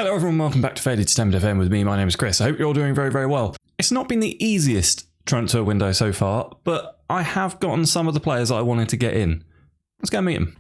Hello everyone, welcome back to FairlyDeterminedFM with me. My name is Chris. I hope you're all doing very, very well. It's not been the easiest transfer window so far, but I have gotten some of the players that I wanted to get in. Let's go meet them.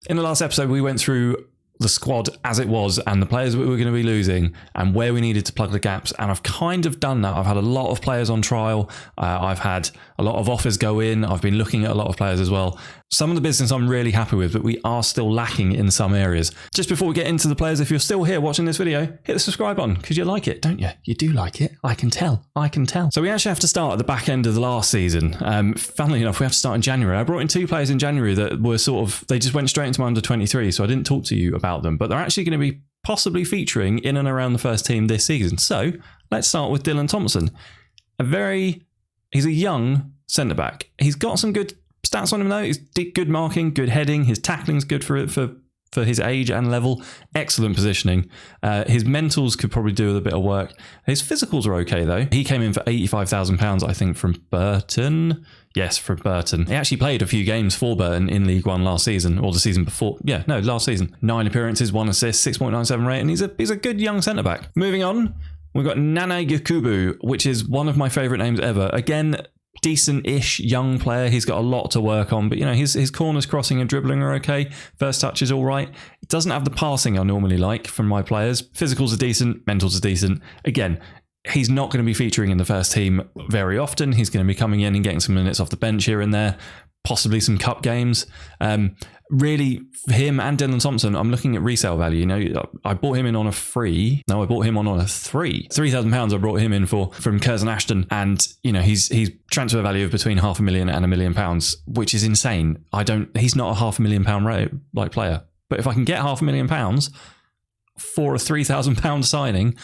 In the last episode, we went through the squad as it was and the players that we were going to be losing and where we needed to plug the gaps, and I've kind of done that. I've had a lot of players on trial. I've had a lot of offers go in. I've been looking at a lot of players as well. Some of the business I'm really happy with, but we are still lacking in some areas. Just before we get into the players, if you're still here watching this video, hit the subscribe button because you like it, don't you? You do like it. I can tell. So we actually have to start at the back end of the last season. Funnily enough, we have to start in January. I brought in two players in January that were they just went straight into my under 23, so I didn't talk to you about them, but they're actually going to be possibly featuring in and around the first team this season. So let's start with Dylan Thompson. He's a young centre-back. He's got some good stats on him though. He's good marking, good heading. His tackling's good for his age and level. Excellent positioning. His mentals could probably do with a bit of work. His physicals are okay though. He came in for £85,000, I think, from Burton. Yes, from Burton. He actually played a few games for Burton in League One last season, or the season before. Yeah, no, last season. 9 appearances, 1 assist, 6.97 rate, and he's a good young centre back. Moving on, we've got Nana Yakubu, which is one of my favourite names ever. Again, decent-ish young player. He's got a lot to work on, but his corners, crossing and dribbling are okay. First touch is all right. It doesn't have the passing I normally like from my players. Physicals are decent, mentals are decent. Again, he's not going to be featuring in the first team very often. He's going to be coming in and getting some minutes off the bench here and there, possibly some cup games. Really, for him and Dylan Thompson, I'm looking at resale value. I bought him in on a free. No, I bought him on a £3,000 I brought him in from Curzon Ashton, and he's transfer value of between £500,000 and £1 million, which is insane. He's not a £500,000 rate player, but if I can get £500,000 for a £3,000 signing,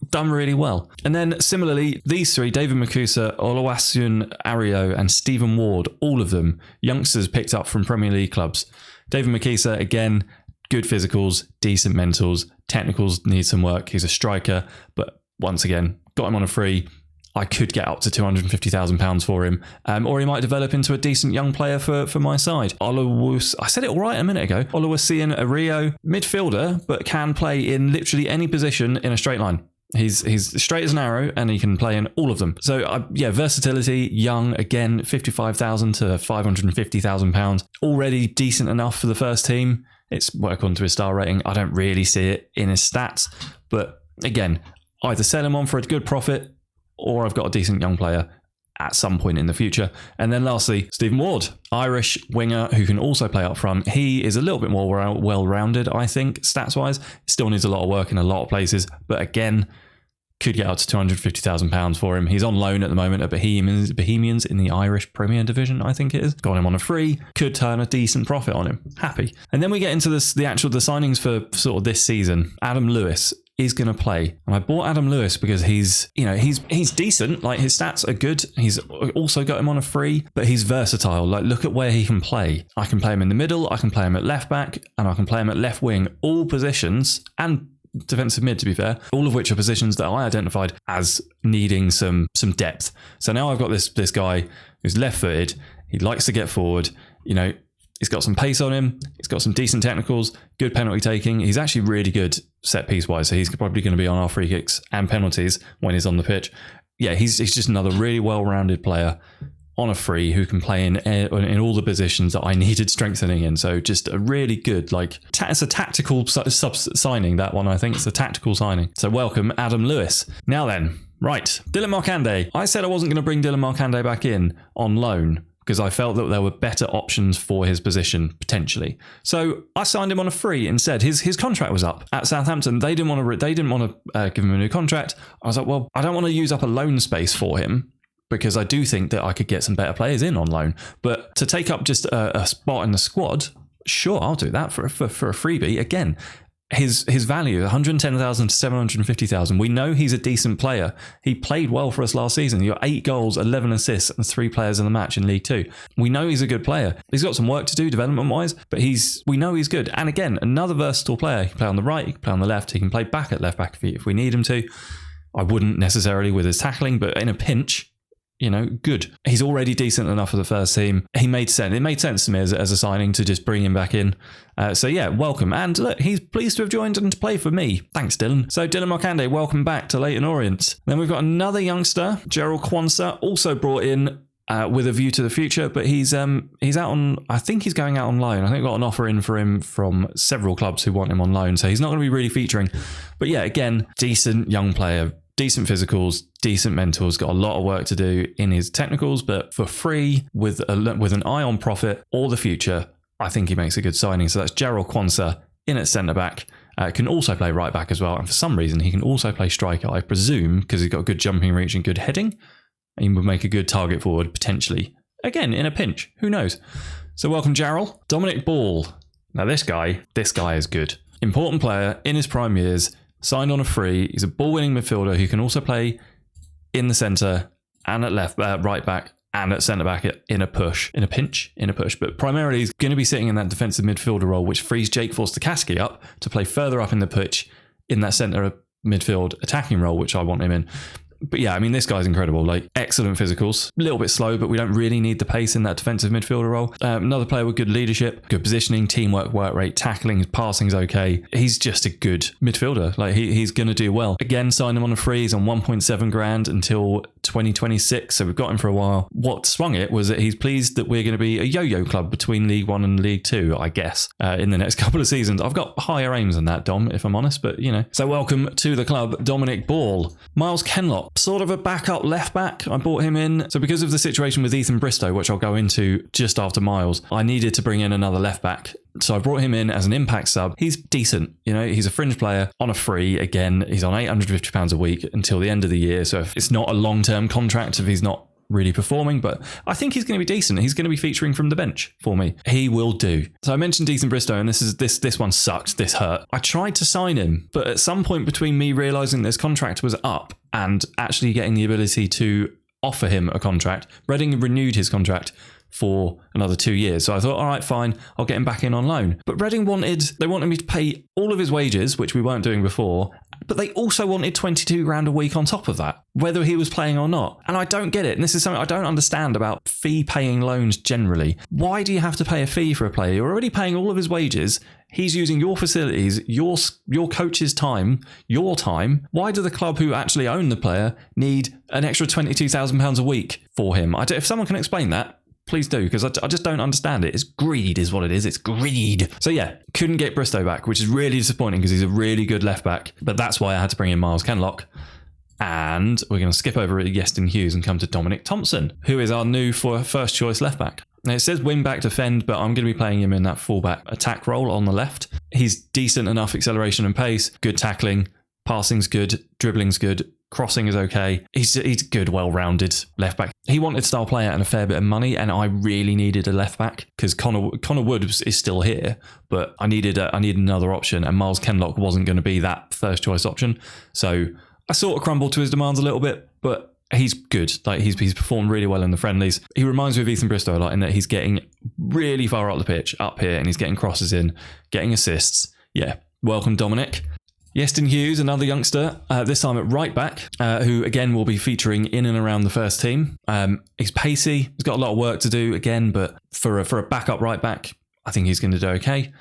done really well. And then similarly, these three, David Makusa, Oluwaseun Ario and Stephen Ward, all of them youngsters picked up from Premier League clubs. David Makusa, again, good physicals, decent mentals, technicals need some work. He's a striker, but once again, got him on a free. I could get up to £250,000 for him, or he might develop into a decent young player for my side. I said it all right a minute ago. Oluwaseun Ario, midfielder, but can play in literally any position in a straight line. He's straight as an arrow and he can play in all of them. So versatility, young, again, £55,000 to £550,000. Already decent enough for the first team. It's work onto his star rating. I don't really see it in his stats. But again, either sell him on for a good profit or I've got a decent young player at some point in the future. And then lastly, Stephen Ward, Irish winger who can also play up front. He is a little bit more well-rounded, I think, stats-wise. Still needs a lot of work in a lot of places, but again, could get up to £250,000 for him. He's on loan at the moment at Bohemians in the Irish Premier Division, I think it is. Got him on a free, could turn a decent profit on him. Happy. And then we get into the signings for sort of this season. Adam Lewis is going to play. And I bought Adam Lewis because he's decent. Like, his stats are good. He's also got him on a free, but he's versatile. Like, look at where he can play. I can play him in the middle, I can play him at left back, and I can play him at left wing, all positions, and defensive mid, to be fair, all of which are positions that I identified as needing some depth. So now I've got this guy who's left-footed. He likes to get forward. He's got some pace on him. He's got some decent technicals, good penalty taking. He's actually really good set piece wise. So he's probably going to be on our free kicks and penalties when he's on the pitch. Yeah, he's just another really well-rounded player on a free who can play in all the positions that I needed strengthening in. So just a really good, it's a tactical signing, that one, I think. It's a tactical signing. So welcome, Adam Lewis. Now then, right, Dylan Markande. I said I wasn't going to bring Dylan Markande back in on loan because I felt that there were better options for his position, potentially. So I signed him on a free instead. His contract was up at Southampton. They didn't want to give him a new contract. I was like, well, I don't want to use up a loan space for him, because I do think that I could get some better players in on loan. But to take up just a spot in the squad, sure, I'll do that for a freebie. Again, his value, 110,000 to 750,000. We know he's a decent player. He played well for us last season. He got 8 goals, 11 assists, and 3 players in the match in League Two. We know he's a good player. He's got some work to do development-wise, but we know he's good. And again, another versatile player. He can play on the right, he can play on the left, he can play back at left back if we need him to. I wouldn't necessarily with his tackling, but in a pinch, good. He's already decent enough for the first team. He made sense. It made sense to me as a signing to just bring him back in. So yeah, welcome. And look, he's pleased to have joined and to play for me. Thanks, Dylan. So Dylan Markande, welcome back to Leyton Orient. Then we've got another youngster, Gerald Quansah, also brought in with a view to the future, but he's out on, I think he's going out on loan. I think got an offer in for him from several clubs who want him on loan. So he's not going to be really featuring. But yeah, again, decent young player. Decent physicals, decent mentals, got a lot of work to do in his technicals, but for free with an eye on profit or the future, I think he makes a good signing. So that's Gerald Quansah in at centre-back. Can also play right-back as well. And for some reason, he can also play striker, I presume, because he's got good jumping reach and good heading. And he would make a good target forward, potentially. Again, in a pinch. Who knows? So welcome, Gerald. Dominic Ball. Now this guy is good. Important player in his prime years. Signed on a free. He's a ball-winning midfielder who can also play in the centre and at right back and at centre back in a push, in a pinch, in a push. But primarily he's going to be sitting in that defensive midfielder role, which frees Jake Forster-Caskey up to play further up in the pitch in that centre midfield attacking role, which I want him in. But yeah, I mean, this guy's incredible. Like, excellent physicals. A little bit slow, but we don't really need the pace in that defensive midfielder role. Another player with good leadership, good positioning, teamwork, work rate, tackling, passing's okay. He's just a good midfielder. Like, he's going to do well. Again, signed him on a free. He's on 1.7 grand until 2026. So we've got him for a while. What swung it was that he's pleased that we're going to be a yo-yo club between League One and League Two, I guess, in the next couple of seasons. I've got higher aims than that, Dom, if I'm honest, but So welcome to the club, Dominic Ball. Miles Kenlock. Sort of a backup left back. I brought him in. So because of the situation with Ethan Bristow, which I'll go into just after Miles, I needed to bring in another left back. So I brought him in as an impact sub. He's decent. He's a fringe player on a free. Again, he's on £850 a week until the end of the year. So if it's not a long-term contract if he's not really performing, but I think he's going to be decent. He's going to be featuring from the bench for me. He will do. So I mentioned Ethan Bristow, and this one sucked. This hurt. I tried to sign him, but at some point between me realising this contract was up and actually getting the ability to offer him a contract, Reading renewed his contract for another 2 years. So I thought, all right, fine, I'll get him back in on loan. But Reading wanted me to pay all of his wages, which we weren't doing before, but they also wanted 22 grand a week on top of that, whether he was playing or not. And I don't get it. And this is something I don't understand about fee paying loans generally. Why do you have to pay a fee for a player? You're already paying all of his wages. He's using your facilities, your coach's time, your time. Why do the club who actually own the player need an extra £22,000 a week for him? If someone can explain that, please do, because I just don't understand it. It's greed is what it is. It's greed. So yeah, couldn't get Bristow back, which is really disappointing because he's a really good left back. But that's why I had to bring in Miles Kenlock. And we're going to skip over Iestyn Hughes and come to Dominic Thompson, who is our new first choice left back. Now it says wing back defend, but I'm going to be playing him in that fullback attack role on the left. He's decent enough acceleration and pace, good tackling, passing's good, dribbling's good. Crossing is okay. He's good, well-rounded left back. He wanted star player and a fair bit of money, and I really needed a left back because Connor Wood is still here, but I needed another option, and Miles Kenlock wasn't going to be that first choice option. So I sort of crumbled to his demands a little bit, but he's good. Like he's performed really well in the friendlies. He reminds me of Ethan Bristow a lot in that he's getting really far up the pitch, up here, and he's getting crosses in, getting assists. Yeah, welcome Dominic. Iestyn Hughes, another youngster, this time at right back, who again will be featuring in and around the first team. He's pacey, he's got a lot of work to do again, but for a backup right back, I think he's going to do okay.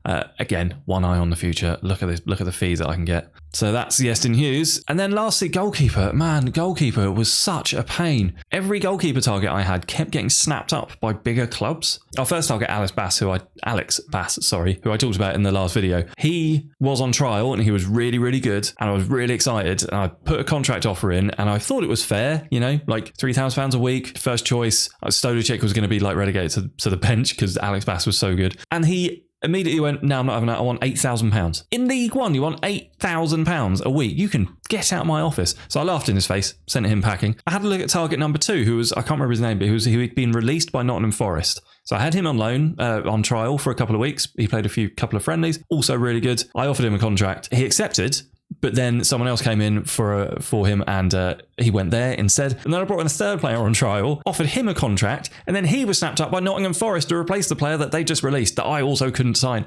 Again, one eye on the future. Look at this. Look at the fees that I can get. So that's Iestyn Hughes. And then lastly, goalkeeper. Man, goalkeeper was such a pain. Every goalkeeper target I had kept getting snapped up by bigger clubs. Our first target, Alex Bass, who I talked about in the last video. He was on trial and he was really, really good. And I was really excited. And I put a contract offer in and I thought it was fair, like £3,000 a week, first choice. Stolicic was going to be like relegated to the bench because Alex Bass was so good. And he immediately went, no, I'm not having that. I want £8,000. In League One, you want £8,000 a week. You can get out of my office. So I laughed in his face, sent him packing. I had a look at target number 2, who was, I can't remember his name, but who had been released by Nottingham Forest. So I had him on loan, on trial for a couple of weeks. He played a couple of friendlies, also really good. I offered him a contract. He accepted, but then someone else came in for him and he went there instead. And then I brought in a third player on trial, offered him a contract, and then he was snapped up by Nottingham Forest to replace the player that they just released that I also couldn't sign.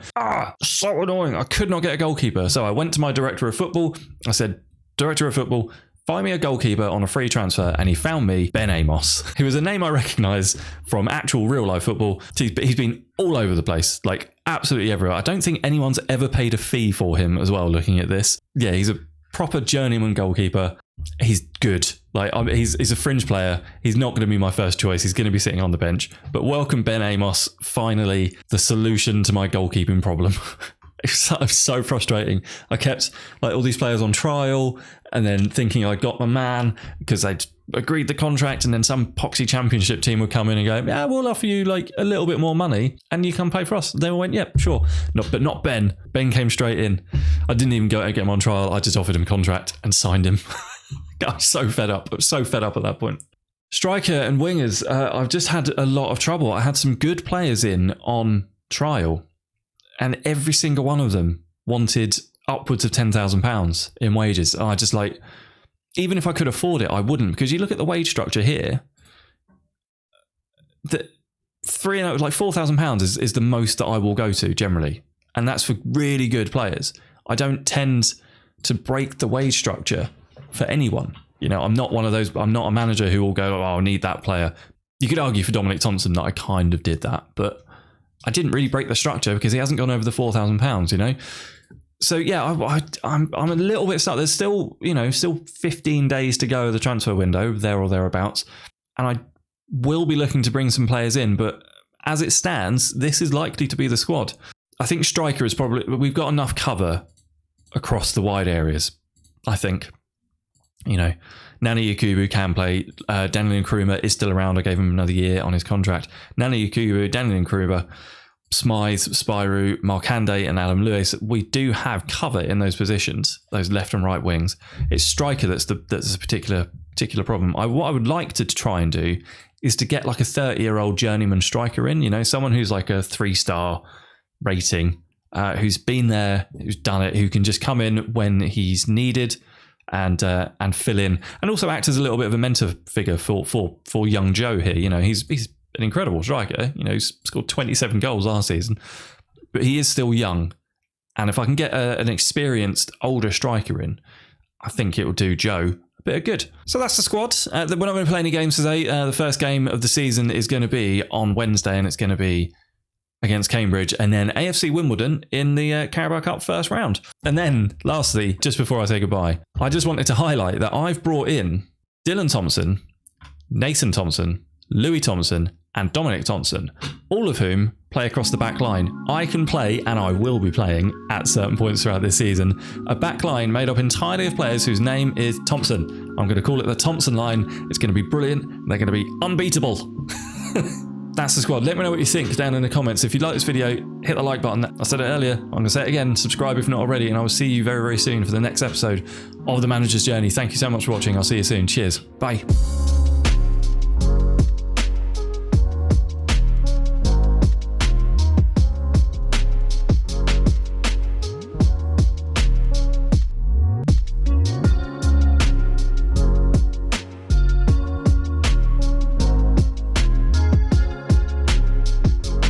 So annoying. I could not get a goalkeeper. So I went to my director of football. I said, Director of Football, find me a goalkeeper on a free transfer, and he found me Ben Amos, who is a name I recognise from actual real life football. He's been all over the place, like absolutely everywhere. I don't think anyone's ever paid a fee for him as well, looking at this. Yeah, he's a proper journeyman goalkeeper. He's good. Like, he's a fringe player. He's not going to be my first choice. He's going to be sitting on the bench. But welcome, Ben Amos. Finally, the solution to my goalkeeping problem. It's so frustrating. I kept like all these players on trial and then thinking I got my man because they'd agreed the contract, and then some poxy championship team would come in and go, yeah, we'll offer you like a little bit more money and you come play for us. They all went, yep, sure. But not Ben. Ben came straight in. I didn't even go and get him on trial. I just offered him a contract and signed him. I was so fed up. I was so fed up at that point. Striker and wingers, I've just had a lot of trouble. I had some good players in on trial, and every single one of them wanted upwards of £10,000 in wages. I just like, even if I could afford it, I wouldn't, because you look at the wage structure here, the £4,000 is the most that I will go to generally. And that's for really good players. I don't tend to break the wage structure for anyone. You know, I'm not one of those, I'm not a manager who will go, oh, I need that player. You could argue for Dominic Thompson that I kind of did that, but I didn't really break the structure because he hasn't gone over the £4,000, you know? So yeah, I'm a little bit stuck. There's still 15 days to go of the transfer window, there or thereabouts. And I will be looking to bring some players in, but as it stands, this is likely to be the squad. I think striker is probably, we've got enough cover across the wide areas, I think. You know, Nani Yakubu can play. Daniel Nkrumah is still around. I gave him another year on his contract. Nani Yakubu, Daniel Nkrumah, Smythe, Spyro, Markande and Adam Lewis. We do have cover in those positions, those left and right wings. It's striker that's a particular problem. What I would like to try and do is to get like a 30-year-old journeyman striker in, you know, someone who's like a 3-star rating, who's been there, who's done it, who can just come in when he's needed and fill in, and also act as a little bit of a mentor figure for young Joe here. You know, he's an incredible striker. You know, he's scored 27 goals last season, but he is still young. And if I can get an experienced older striker in, I think it will do Joe a bit of good. So that's the squad. We're not going to play any games today. The first game of the season is going to be on Wednesday, and it's going to be against Cambridge, and then AFC Wimbledon in the Carabao Cup first round. And then, lastly, just before I say goodbye, I just wanted to highlight that I've brought in Dylan Thompson, Nathan Thompson, Louis Thompson, and Dominic Thompson, all of whom play across the back line. I can play, and I will be playing at certain points throughout this season, a back line made up entirely of players whose name is Thompson. I'm going to call it the Thompson line. It's going to be brilliant. They're going to be unbeatable. That's the squad. Let me know what you think down in the comments. If you like this video, hit the like button. I said it earlier. I'm going to say it again. Subscribe if not already, and I will see you very, very soon for the next episode of The Manager's Journey. Thank you so much for watching. I'll see you soon. Cheers. Bye.